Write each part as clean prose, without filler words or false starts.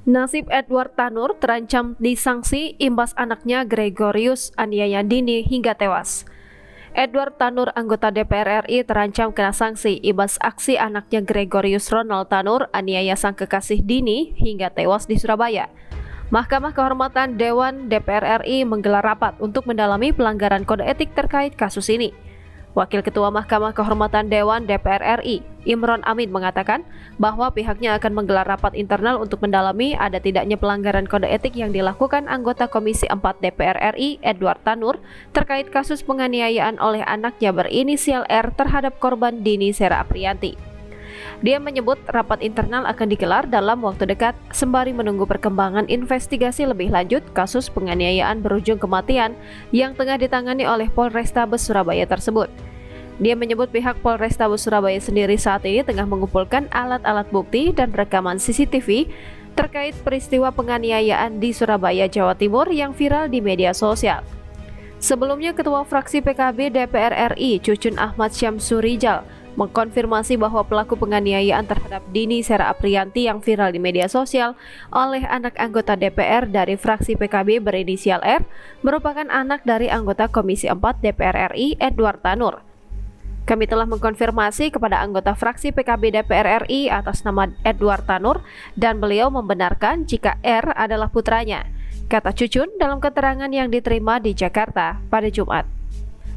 Nasib Edward Tanur terancam disangsi imbas anaknya Gregorius aniaya dini hingga tewas. Edward Tanur, anggota DPR RI, terancam kena sanksi imbas aksi anaknya Gregorius Ronald Tanur aniaya sang kekasih dini hingga tewas di Surabaya. Mahkamah Kehormatan Dewan DPR RI menggelar rapat untuk mendalami pelanggaran kode etik terkait kasus ini. Wakil Ketua Mahkamah Kehormatan Dewan DPR RI, Imron Amin, mengatakan bahwa pihaknya akan menggelar rapat internal untuk mendalami ada tidaknya pelanggaran kode etik yang dilakukan anggota Komisi 4 DPR RI, Edward Tanur, terkait kasus penganiayaan oleh anaknya berinisial R terhadap korban Dini Sera Aprianti. Dia menyebut rapat internal akan digelar dalam waktu dekat sembari menunggu perkembangan investigasi lebih lanjut kasus penganiayaan berujung kematian yang tengah ditangani oleh Polrestabes Surabaya tersebut. Dia menyebut pihak Polrestabes Surabaya sendiri saat ini tengah mengumpulkan alat-alat bukti dan rekaman CCTV terkait peristiwa penganiayaan di Surabaya, Jawa Timur yang viral di media sosial. Sebelumnya, Ketua Fraksi PKB DPR RI, Cucun Ahmad Syamsurijal, mengkonfirmasi bahwa pelaku penganiayaan terhadap Dini Sera Aprianti yang viral di media sosial oleh anak anggota DPR dari fraksi PKB berinisial R merupakan anak dari anggota Komisi 4 DPR RI, Edward Tanur. Kami telah mengkonfirmasi kepada anggota fraksi PKB DPR RI atas nama Edward Tanur dan beliau membenarkan jika R adalah putranya, kata Cucun dalam keterangan yang diterima di Jakarta pada Jumat.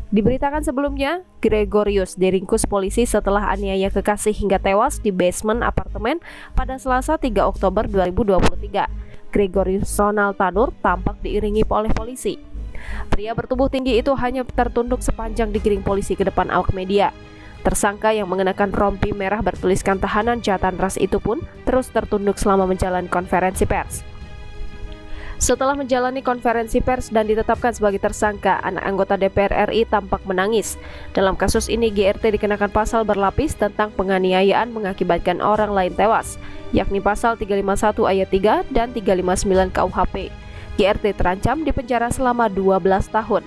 Diberitakan sebelumnya, Gregorius diringkus polisi setelah aniaya kekasih hingga tewas di basement apartemen pada Selasa 3 Oktober 2023. Gregorius Ronald Tanur tampak diiringi oleh polisi. Pria bertubuh tinggi itu hanya tertunduk sepanjang digiring polisi ke depan awak media. Tersangka yang mengenakan rompi merah bertuliskan tahanan jahatan ras itu pun terus tertunduk selama menjalani konferensi pers. Setelah menjalani konferensi pers dan ditetapkan sebagai tersangka, anak anggota DPR RI tampak menangis. Dalam kasus ini, GRT dikenakan pasal berlapis tentang penganiayaan mengakibatkan orang lain tewas, yakni pasal 351 ayat 3 dan 359 KUHP. GRT terancam dipenjara selama 12 tahun.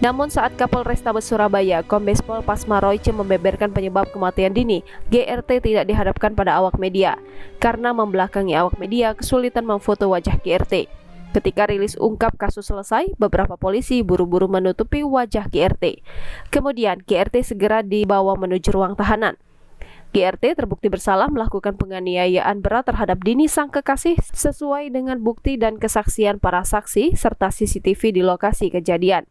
Namun saat Kapolrestabes Surabaya, Kombes Pol Pasmaroice membeberkan penyebab kematian Dini, GRT tidak dihadapkan pada awak media. Karena membelakangi awak media, kesulitan memfoto wajah GRT. Ketika rilis ungkap kasus selesai, beberapa polisi buru-buru menutupi wajah GRT. Kemudian GRT segera dibawa menuju ruang tahanan. GRT terbukti bersalah melakukan penganiayaan berat terhadap Dini sang kekasih sesuai dengan bukti dan kesaksian para saksi serta CCTV di lokasi kejadian.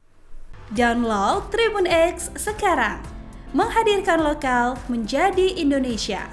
Download Tribun X sekarang, menghadirkan lokal menjadi Indonesia.